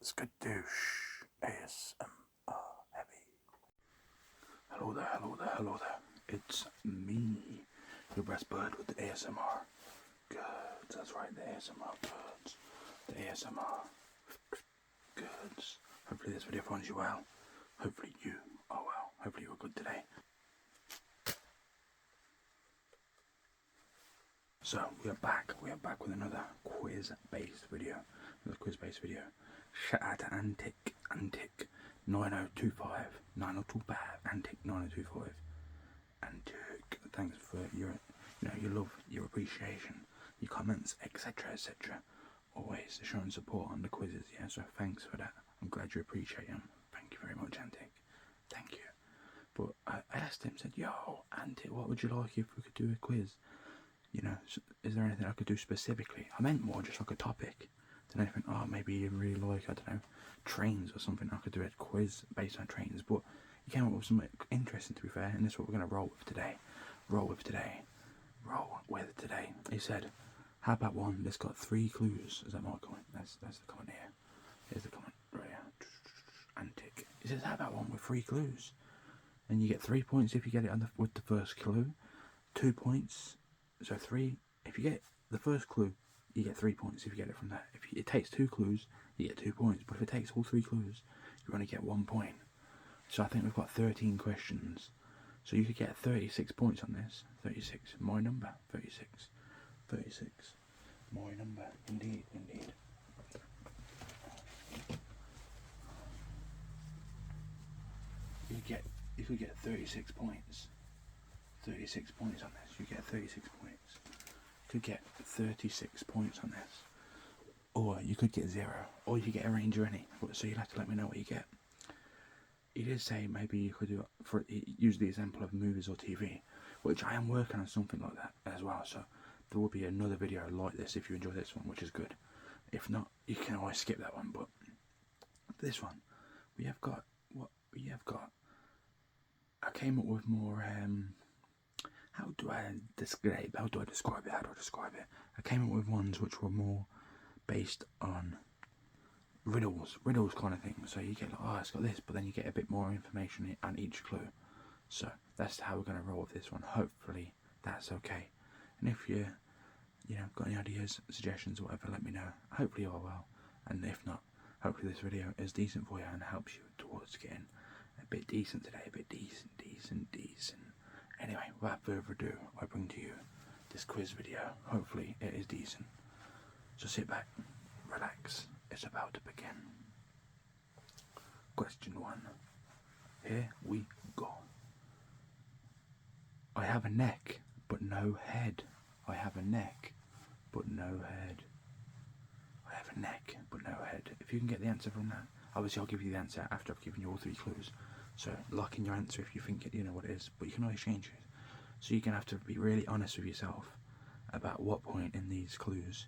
Skadoosh ASMR Heavy. Hello there, hello there, hello there. It's me, your best bird with the ASMR. Good, that's right, the ASMR birds. The ASMR goods. Hopefully this video finds you well. Hopefully you are well. Hopefully you're good today. So we are back with another quiz-based video. Shout out to Antic 9025, 9025, Antic 9025. Antic, thanks for your love, your appreciation, your comments, etc, etc. Always showing support on the quizzes, yeah, so thanks for that. I'm glad you appreciate them. Thank you very much, Antic. Thank you. But I asked him, said, yo, Antic, what would you like if we could do a quiz? You know, is there anything I could do specifically? I meant more just like a topic. Then I think, oh, maybe you really like, I don't know, trains or something. I could do a quiz based on trains. But he came up with something interesting, to be fair, and this is what we're going to roll with today. He said, how about one that's got 3 clues? Is that my comment? That's the comment here. Here's the comment right here. Antic. He says, how about one with 3 clues? And you get 3 points if you get it with the first clue. 2 points. So 3, if you get the first clue, you get 3 points if you get it from that. If it takes 2 clues, you get 2 points. But if it takes all 3 clues, you only get 1 point. So I think we've got 13 questions. So you could get 36 points on this. 36, my number. 36. 36, my number. Indeed, indeed. You could get 36 points. 36 points on this. You get 36 points. You could get 36 points on this. Or you could get 0. Or you could get a range or any. So you'll have to let me know what you get. He did say maybe you could use the example of movies or TV, which I am working on something like that as well. So there will be another video like this if you enjoy this one, which is good. If not, you can always skip that one. But this one, we have got what we have got. I came up with more. How do I describe it? I came up with ones which were more based on riddles kind of thing. So you get like, oh, it's got this, but then you get a bit more information on each clue. So that's how we're going to roll with this one. Hopefully that's okay. And if you got any ideas, suggestions, whatever, let me know. Hopefully you are well, and if not, hopefully this video is decent for you and helps you towards getting a bit decent today. A bit decent. Anyway, without further ado, I bring to you this quiz video. Hopefully it is decent. So sit back, relax, it's about to begin. Question 1. Here we go. I have a neck, but no head. I have a neck, but no head. I have a neck, but no head. If you can get the answer from that, obviously I'll give you the answer after I've given you all 3 clues. So lock in your answer if you think you know what it is, but you can always change it. So you're going to have to be really honest with yourself about what point in these clues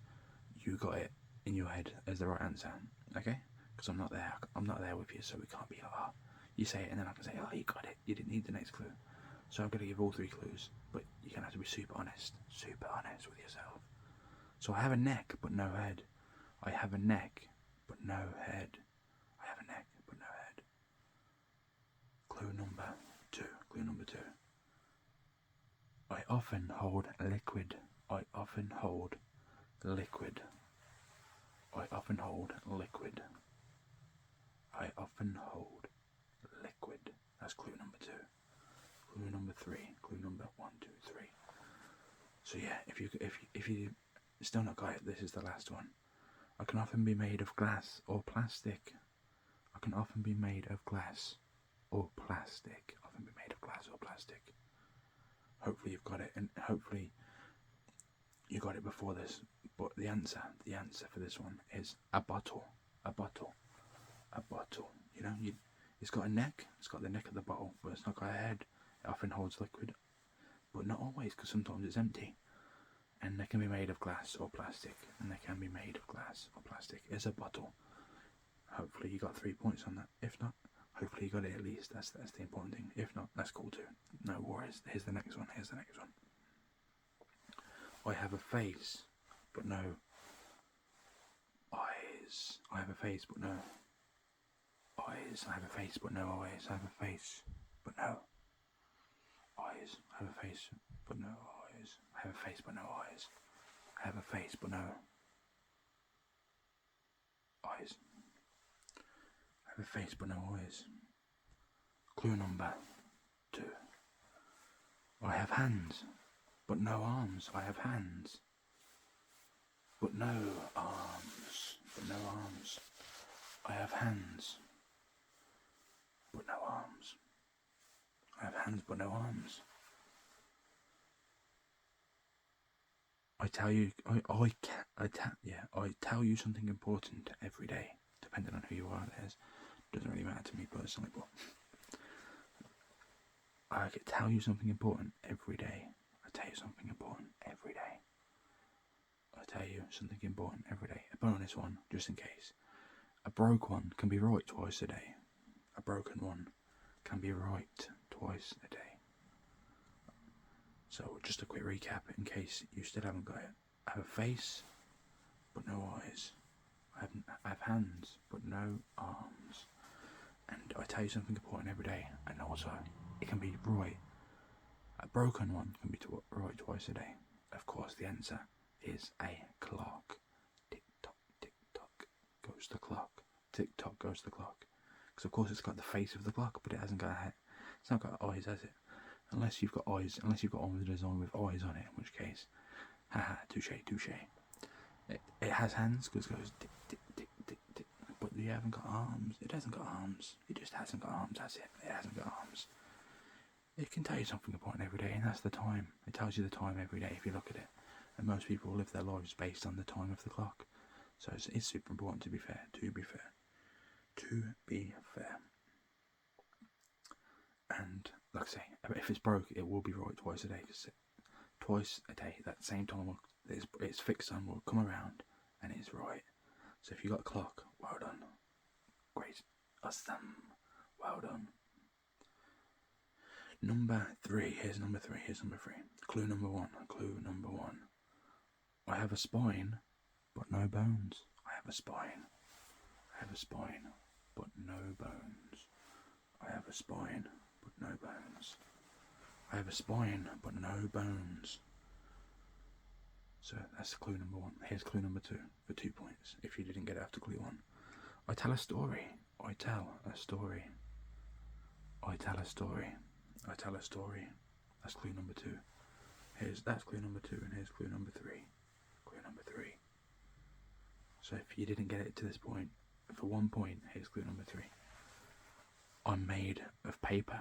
you got it in your head as the right answer, okay? Because I'm not there with you, so we can't be like, oh, you say it and then I can say, oh, you got it, you didn't need the next clue. So I'm going to give all 3 clues, but you're going to have to be super honest with yourself. So I have a neck, but no head. I have a neck, but no head. I have a neck, but no head. Clue number 2. I often hold liquid. I often hold liquid. I often hold liquid. I often hold liquid. That's clue number 2. Clue number 3. Clue number 1, 2, 3. So yeah, if you still not got it, this is the last one. I can often be made of glass or plastic. I can often be made of glass or plastic. Often be made of glass or plastic. Hopefully you've got it, and hopefully you got it before this. But the answer for this one is a bottle. A bottle. You know, it's got a neck. It's got the neck of the bottle, but it's not got a head. It often holds liquid, but not always, because sometimes it's empty. And they can be made of glass or plastic. It's a bottle. Hopefully you got 3 points on that. If not, hopefully you got it at least. That's the important thing. If not, that's cool too. No worries. Here's the next one. I have a face, but no eyes. I have a face, but no eyes. I have a face but no eyes. I have a face but no eyes. I have a face but no eyes. I have a face but no eyes. I have a face but no eyes. I have a face but no eyes. Clue number 2. I have hands but no arms. I have hands but no arms. But no arms. I have hands but no arms. I have hands but no arms. I tell you something important every day, depending on who you are. Doesn't really matter to me personally, but I can tell you something important every day. I tell you something important every day. I tell you something important every day. A bonus one, just in case. A broke one can be right twice a day. A broken one can be right twice a day. So just a quick recap in case you still haven't got it. I have a face but no eyes. I have hands but no arms. And I tell you something important every day. And also, it can be right. A broken one can be right twice a day. Of course, the answer is a clock. Tick tock, goes the clock. Tick tock goes the clock. Because of course it's got the face of the clock, but it hasn't got a head. It's not got eyes, has it? Unless you've got eyes. Unless you've got one with a design with eyes on it, in which case, haha, touche. It has hands because it goes tick tick tick tick tick. But you haven't got arms. It hasn't got arms. It just hasn't got arms, has it? It hasn't got arms. It can tell you something important every day, and that's the time. It tells you the time every day if you look at it. And most people live their lives based on the time of the clock. So it's super important, to be fair. And like I say, if it's broke, it will be right twice a day. Because twice a day, that same time it's fixed on will come around, and it's right. So if you got a clock, well done. Great. Awesome. Well done. Number 3. Here's number 3. Clue number 1. I have a spine, but no bones. I have a spine, but no bones. I have a spine, but no bones. I have a spine, but no bones. So that's clue number 1. Here's clue number 2 for 2 points, if you didn't get it after clue 1. I tell a story. I tell a story. That's clue number 2. That's clue number 2, and here's clue number 3. So if you didn't get it to this point, for 1 point, here's clue number 3. I'm made of paper.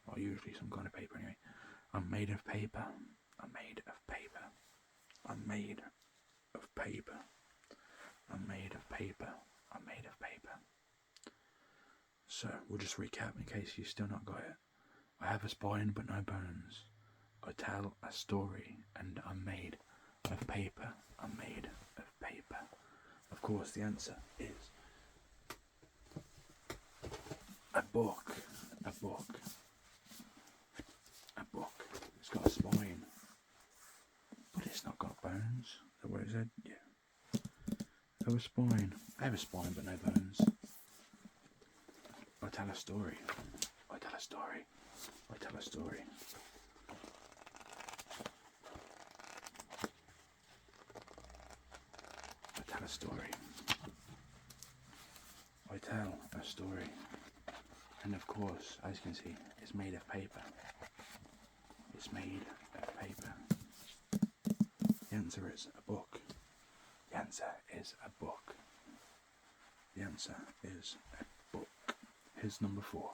Or usually some kind of paper anyway. I'm made of paper. So we'll just recap in case you still not got it. I have a spine but no bones. I tell a story and I'm made of paper. Of course, the answer is a book. It's got a spine, but it's not got bones. Is that what it said? Yeah. I have a spine but no bones. I tell a story. I tell a story. I tell a story. And of course, as you can see, it's made of paper. The answer is a book. Here's number 4.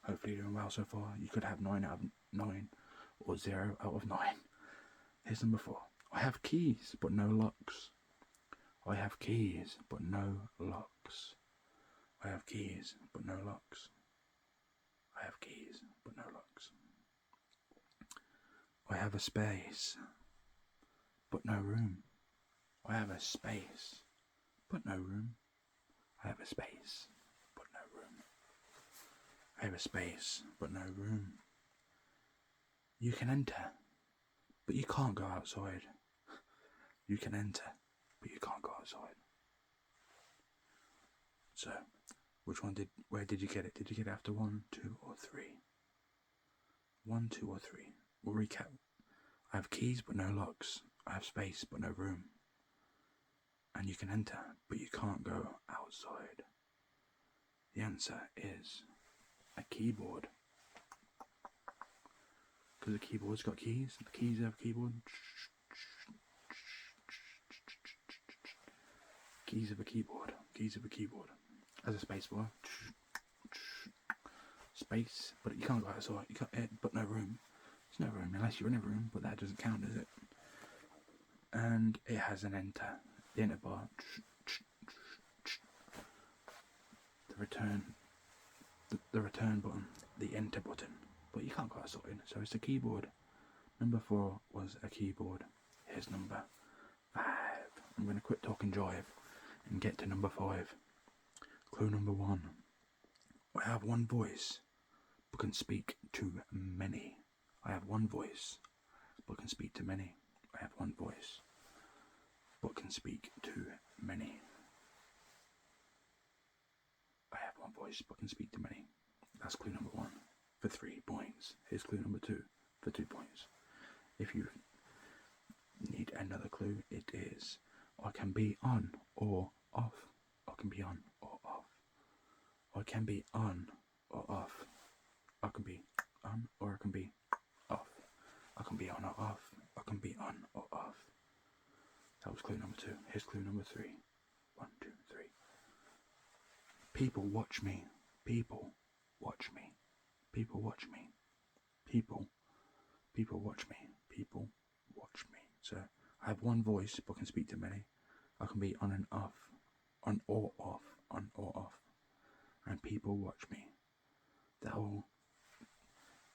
Hopefully you're doing well so far. You could have 9 out of 9 or 0 out of 9. Here's number 4. I have keys but no locks. I have keys but no locks. I have keys but no locks. I have a space but no room. I have a space but no room. I have a space but no room. I have a space but no room. You can enter, but you can't go outside. You can enter, but you can't go outside. So, where did you get it? Did you get it after 1, 2, or 3? 1, 2, or 3. We'll recap. I have keys but no locks. I have space but no room. And you can enter, but you can't go outside. The answer is a keyboard. Because a keyboard's got keys. The keys have a keyboard. Keys of a keyboard. Keys of a keyboard. As a space bar. Space, but you can't go outside. You can't, but no room. There's no room unless you're in a room, but that doesn't count, does it? And it has an enter. The enter bar. The return button. The enter button. But you can't go outside, so it's a keyboard. Number 4 was a keyboard. Here's number 5. I'm going to quit talking jive and get to number 5. Clue number 1. I have one voice, but can speak to many. I have one voice, but can speak to many. I have one voice, but can speak to many. I have one voice, but can speak to many. That's clue number 1 for 3 points. Here's clue number 2 for 2 points. If you need another clue, it is I can be on or off. I can be on or off. I can be on or off. I can be on or I can be off. I can be on or off. I can be on or off. That was clue number 2. Here's clue number 3. 1, 2, 3. People watch me. People watch me. People watch me. People watch me. People watch me. So I have one voice but can speak to many. I can be on and off. On or off. On or off. And people watch me. That all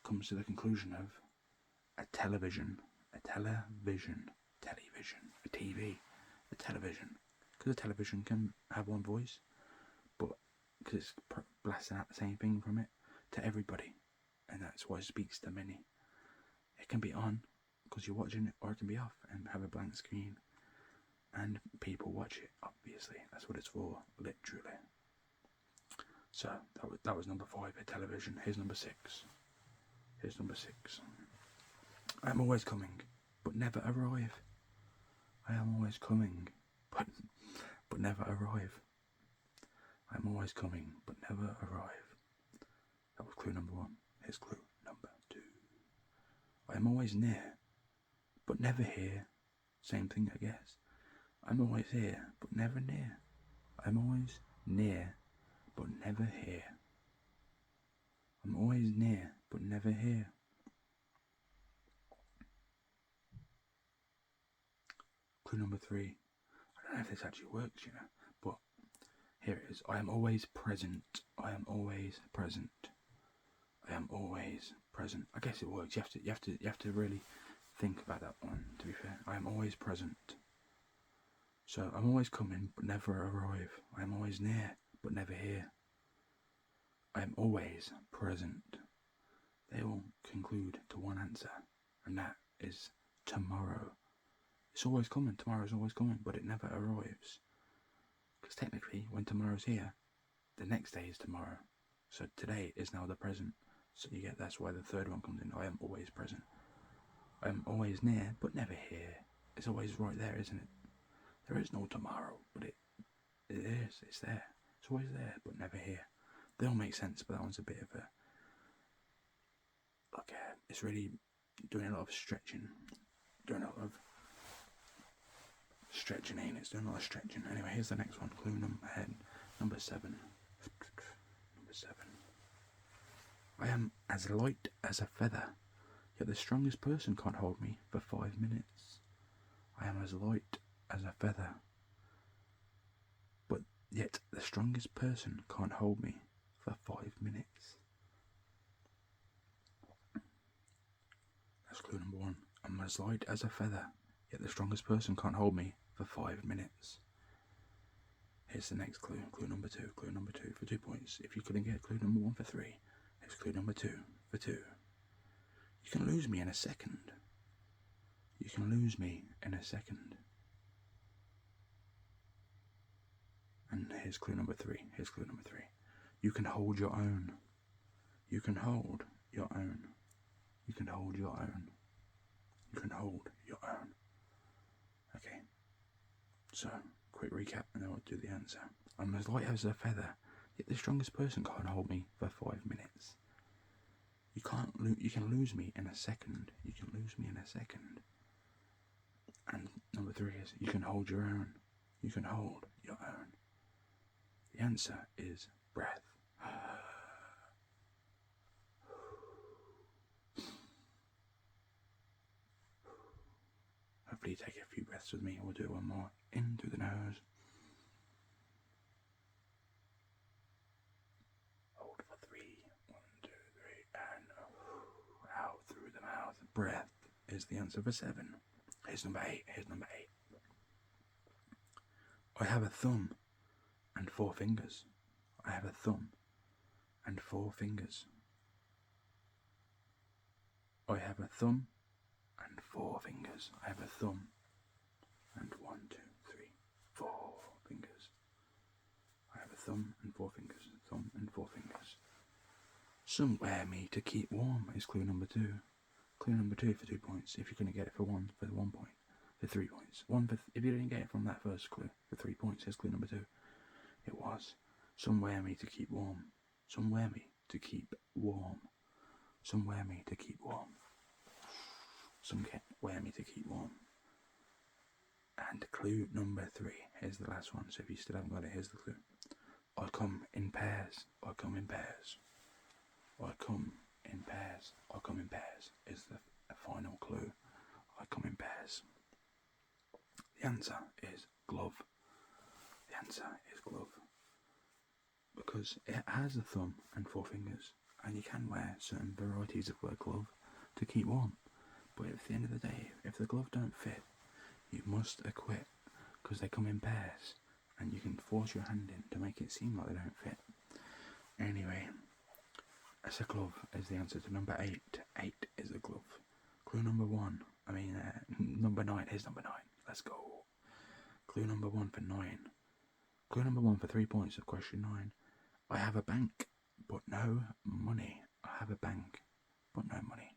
comes to the conclusion of a television. A television. Television. A TV. A television. Because a television can have one voice, but because it's blasting out the same thing from it to everybody, and that's why it speaks to many. It can be on because you're watching it, or it can be off and have a blank screen, and people watch it. Obviously, that's what it's for, literally. So that was number 5, a television. Here's number 6. Here's number 6. I am always coming, but never arrive. I am always coming, but never arrive. I am always coming, but never arrive. That was clue number 1. Here's clue number 2. I am always near, but never here. Same thing, I guess. I'm always here, but never near. I'm always near, but never here. I'm always near, but never here. Clue number 3. I don't know if this actually works, but here it is. I am always present. I am always present. I am always present. I guess it works. You have to really think about that one, to be fair. I am always present. So I'm always coming but never arrive. I am always near but never here. I am always present. They all conclude to one answer, and that is tomorrow. It's always coming. Tomorrow's always coming, but it never arrives. Because technically, when tomorrow's here, the next day is tomorrow. So today is now the present. So you get, that's why the third one comes in. I am always present. I am always near, but never here. It's always right there, isn't it? There is no tomorrow, but it is. It's there. It's always there, but never here. They all make sense, but that one's a bit of a, it's really doing a lot of stretching. Doing a lot of stretching, ain't it? It's doing a lot of stretching. Anyway, here's the next one. Clue number 7. Number 7. I am as light as a feather, yet the strongest person can't hold me for 5 minutes. I am as light as a feather, but yet the strongest person can't hold me for 5 minutes. That's clue number 1. I'm as light as a feather, yet the strongest person can't hold me for 5 minutes. Here's the next clue. Clue number 2. Clue number 2 for 2 points. If you couldn't get clue number 1 for 3, here's clue number 2 for 2. You can lose me in a second. You can lose me in a second. And here's clue number 3. Here's clue number 3. You can hold your own. You can hold your own. You can hold your own. You can hold your own. Okay. So, quick recap and then we'll do the answer. I'm as light as a feather, yet the strongest person can't hold me for 5 minutes. You can't. You can lose me in a second. You can lose me in a second. And number 3 is you can hold your own. You can hold your own. The answer is breath. Hopefully take a few breaths with me. We'll do one more. In through the nose. Hold for 3. 1, 2, 3. And out through the mouth. Breath is the answer for 7. Here's number 8. Here's number 8. I have a thumb and 4 fingers. I have a thumb and 4 fingers. I have a thumb and 4 fingers. I have a thumb and 1, 2, 3, 4 fingers. I have a thumb and 4 fingers. Thumb and 4 fingers. Some wear me to keep warm is clue number 2. Clue number 2 for 2 points. If you're going to get it for 1 point. For 3 points. If you didn't get it from that first clue for 3 points, here's clue number 2. It was some wear me to keep warm. Some wear me to keep warm. Some wear me to keep warm. Some wear me to keep warm. And clue number 3. Here's the last one. So if you still haven't got it, here's the clue. I come in pairs. I come in pairs. I come in pairs. I come in pairs is the final clue. I come in pairs. The answer is glove. The answer is glove. Because it has a thumb and 4 fingers, and you can wear certain varieties of glove to keep warm. But at the end of the day, if the glove don't fit, you must acquit, because they come in pairs, and you can force your hand in to make it seem like they don't fit. Anyway, as a glove is the answer to number 8. 8 is a glove. Clue number 1. Number 9. Here's number 9. Let's go. Clue number 1 for 9. Clue number 1 for 3 points of question 9. I have a bank, but no money. I have a bank, but no money.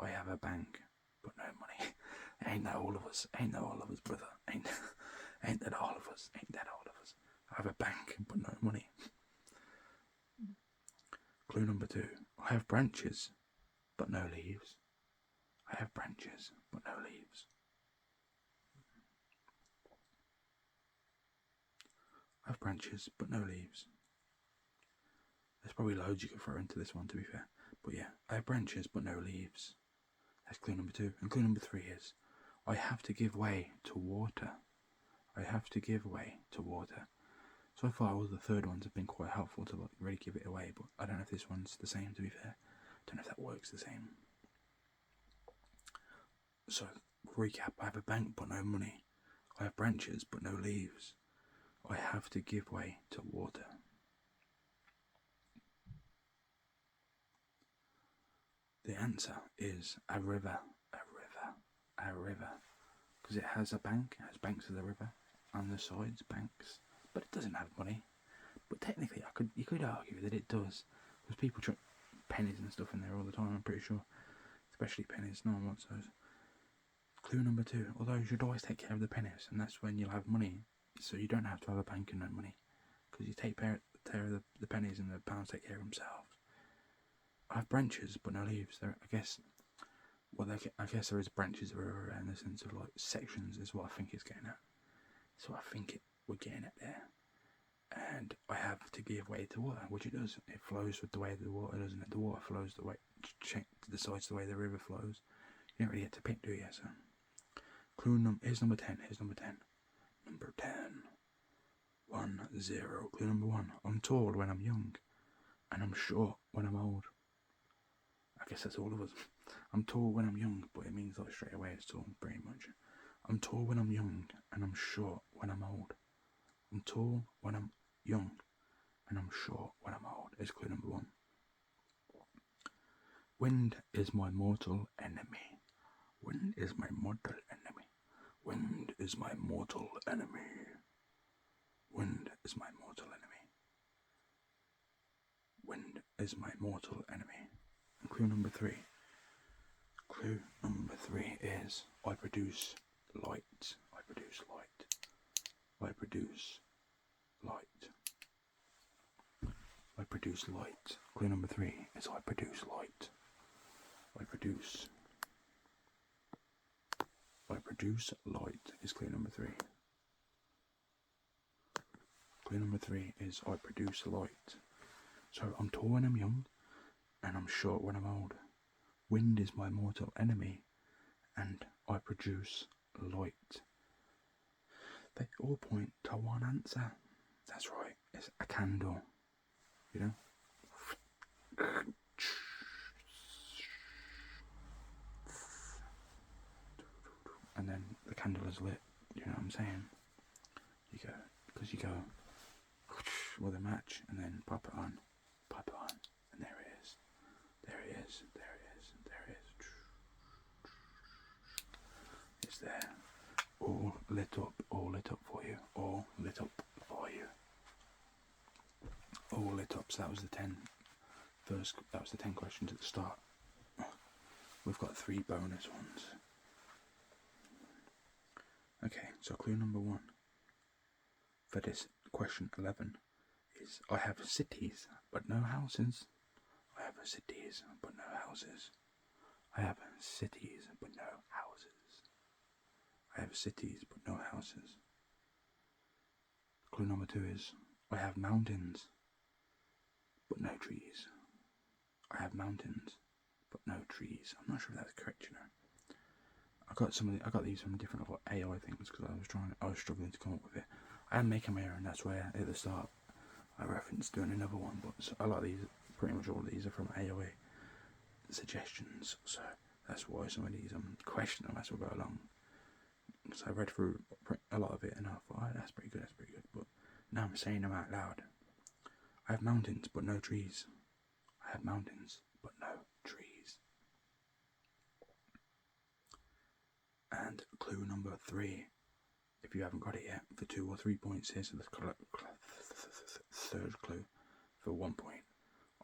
I have a bank, but no money. Ain't that all of us? Ain't that all of us, brother? Ain't that all of us? Ain't that all of us? I have a bank, but no money. Clue number 2. I have branches, but no leaves. I have branches, but no leaves. I have branches, but no leaves. There's probably loads you could throw into this one, to be fair. But yeah, I have branches, but no leaves. That's clue number 2. And clue number 3 is, I have to give way to water. I have to give way to water. So far, all the third ones have been quite helpful to really give it away, but I don't know if this one's the same, to be fair. Don't know if that works the same. So, recap, I have a bank, but no money. I have branches, but no leaves. I have to give way to water. The answer is a river, a river, a river. Because it has a bank, it has banks of the river, on the sides, banks. But it doesn't have money. But technically, you could argue that it does. Because people chuck pennies and stuff in there all the time, I'm pretty sure. Especially pennies, no one wants those. Clue number 2, although you should always take care of the pennies, and that's when you'll have money. So you don't have to have a bank and no money. Because you take care of the pennies and the pounds take care of themselves. I have branches, but no leaves. I guess there is branches everywhere in the sense of like sections is what I think it's getting at. So I think we're getting at there. And I have to give way to water, which it does. It flows with the way the water, doesn't it? The water flows the way, decides the way the river flows. You don't really get to pick, do you? So, here's number 10. Here's number 10. Number 10. 1, 0. Clue number 1. I'm tall when I'm young, and I'm short when I'm old. I guess that's all of us. I'm tall when I'm young, but it means like straight away it's tall, pretty much. I'm tall when I'm young, and I'm short when I'm old. I'm tall when I'm young, and I'm short when I'm old. Is clue number 1. Wind is my mortal enemy. Wind is my mortal enemy. Wind is my mortal enemy. Wind is my mortal enemy. Wind is my mortal enemy. And clue number 3. Clue number 3 is I produce light. I produce light. I produce light. I produce light. Clue number 3 is I produce light. I produce light is clue number 3. Clue number 3 is I produce light. So I'm tall when I'm young, and I'm short when I'm old. Wind is my mortal enemy, and I produce light. They all point to one answer. That's right, it's a candle. You know? And then the candle is lit, you know what I'm saying? You go with a match and then pop it on, and there it is. There it is. It's there. All lit up for you. All lit up for you. All lit up. So that was the 10 questions at the start. We've got 3 bonus ones. Okay, so clue number 1 for this question 11 is I have cities but no houses. I have cities but no houses. I have cities but no houses. I have cities but no houses. Clue number 2 is I have mountains but no trees. I have mountains but no trees. I'm not sure if that's correct, you know. I got these from different AI things because I was struggling to come up with it. I am making my own. That's where at the start I referenced doing another one, but a lot of these, pretty much all of these, are from AI suggestions. So that's why some of these I'm questioning them as we go along. So I read through a lot of it and I thought, oh, that's pretty good. But now I'm saying them out loud. I have mountains but no trees. I have mountains but no trees. And clue number 3, if you haven't got it yet, for 2 or 3 points here, so the third clue for 1 point.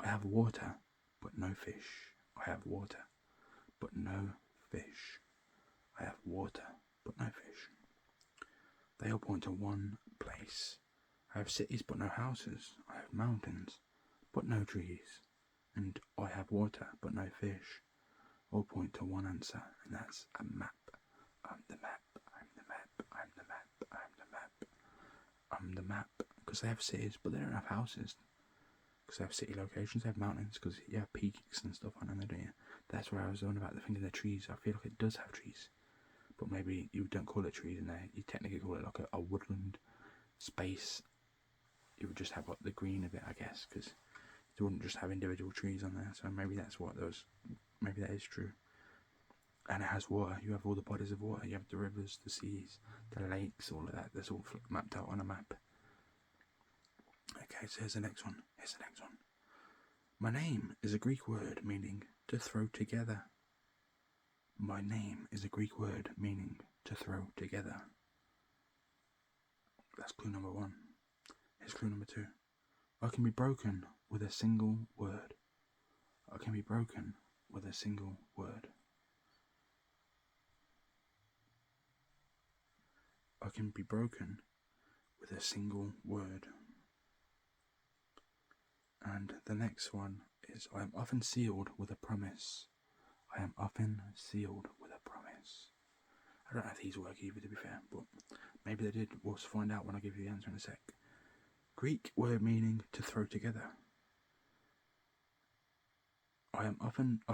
I have water but no fish. I have water but no fish. I have water but no fish. They all point to one place. I have cities but no houses. I have mountains but no trees. And I have water but no fish. All point to one answer, and that's a map. I'm the map. I'm the map. I'm the map. I'm the map. I'm the map. Because they have cities but they don't have houses. Because they have city locations, they have mountains, because you have peaks and stuff on them, don't you? That's where I was on about the thing of the trees. I feel like it does have trees. But maybe you don't call it trees in there. You technically call it like a woodland space. You would just have like the green of it, I guess, because you wouldn't just have individual trees on there. So maybe that's what those. Maybe that is true. And it has water. You have all the bodies of water. You have the rivers, the seas, the lakes, all of that. That's all mapped out on a map. Okay, so here's the next one. My name is a Greek word meaning to throw together. My name is a Greek word meaning to throw together. That's clue number 1. Here's clue number 2. I can be broken with a single word. I can be broken with a single word. I can be broken with a single word. And the next one is I am often sealed with a promise. I am often sealed with a promise. I don't know if these work either, to be fair, but maybe they did. We'll find out when I give you the answer in a sec. Greek word meaning to throw together. I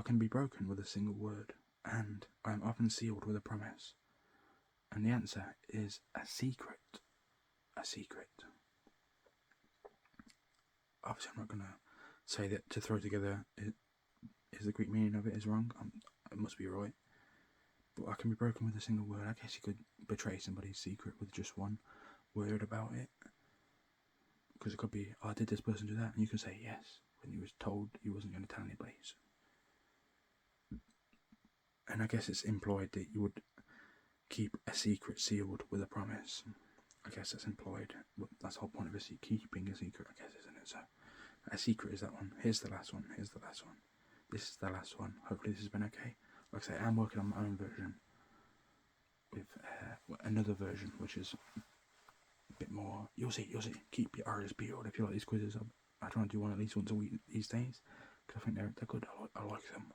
can be broken with a single word, and I am often sealed with a promise. And the answer is a secret. A secret. Obviously, I'm not going to say that to throw together is the Greek meaning of it is wrong. It must be right. But I can be broken with a single word. I guess you could betray somebody's secret with just one word about it. Because it could be, oh, did this person do that? And you could say yes, when you was told you wasn't going to tell anybody. So. And I guess it's implied that you would keep a secret sealed with a promise. I guess that's employed. But that's the whole point of a keeping a secret, I guess, isn't it? So a secret is that one. Here's the last one. Here's the last one. This is the last one. Hopefully this has been okay. Like I say, I'm working on my own version with another version, which is a bit more. You'll see. Keep your eyes peeled if you like these quizzes. I try and do one at least once a week these days because I think they're good. I like them.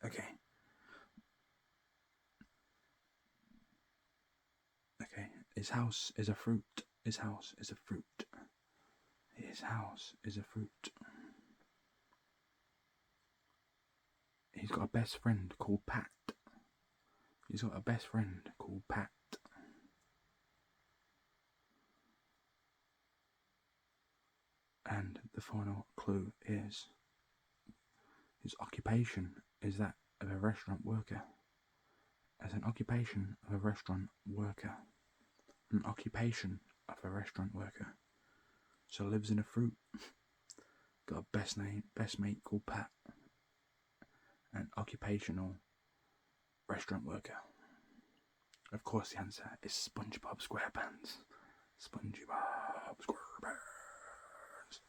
Okay. Okay. His house is a fruit. His house is a fruit. His house is a fruit. He's got a best friend called Pat. He's got a best friend called Pat. And the final clue is his occupation is that of a restaurant worker. As an occupation of a restaurant worker. An occupation of a restaurant worker. So lives in a fruit. Got a best mate called Pat. An occupational restaurant worker. Of course the answer is SpongeBob SquarePants. SpongeBob SquarePants.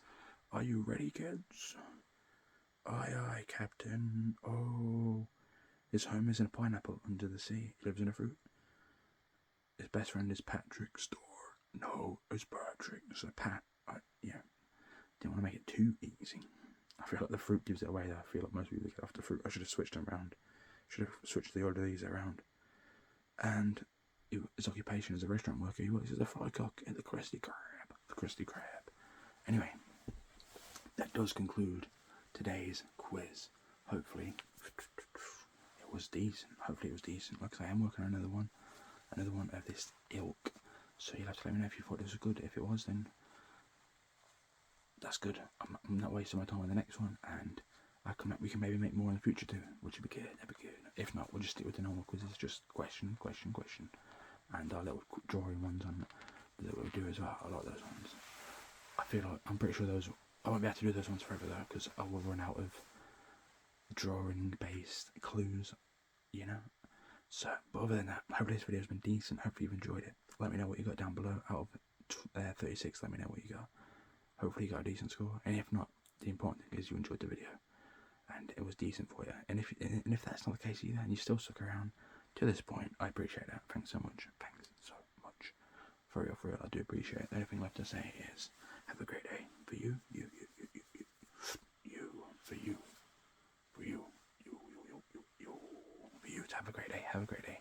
Are you ready, kids? Aye, aye, Captain. Oh. His home is in a pineapple under the sea. He lives in a fruit. His best friend is Patrick Store. No, it's Patrick. So Pat, didn't want to make it too easy. I feel like the fruit gives it away though. I feel like most people get off the fruit. I should have switched them around. Should have switched the order of these around. And his occupation as a restaurant worker, he works as a fry cook at the Krusty Krab. The Krusty Krab. Anyway, that does conclude today's quiz. Hopefully, it was decent. Like I say, I'm working on another one of this ilk. So you'll have to let me know if you thought this was good. If it was, then that's good. I'm not wasting my time on the next one, and we can maybe make more in the future too, which would be good. That'd be good. If not, we'll just stick with the normal quizzes, just question, and our little drawing ones on that we do as well. I like those ones. I feel like I'm pretty sure those. I won't be able to do those ones forever though, because I will run out of drawing-based clues, So, but other than that, hopefully this video has been decent. Hopefully you've enjoyed it. Let me know what you got down below. Out of 36, let me know what you got. Hopefully you got a decent score, and if not, the important thing is you enjoyed the video and it was decent for you. And if that's not the case either, and you still stuck around to this point, I appreciate that. Thanks so much. For real, I do appreciate it. The only thing left to say is have a great day. For you, to have a great day. Have a great day.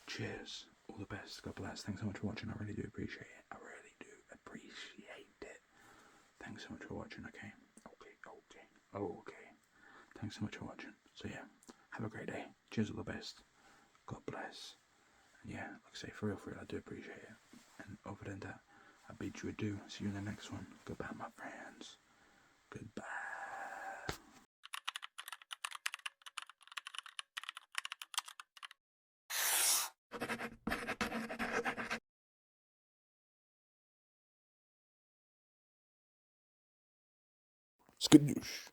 Cheers. All the best. God bless. Thanks so much for watching. I really do appreciate it. Thanks so much for watching. Okay. Thanks so much for watching. So yeah, have a great day. Cheers. All the best. God bless. And yeah, like I say, for real, I do appreciate it. And other than that, I bid you adieu. See you in the next one. Goodbye, my friends. Goodbye. Skadoosh.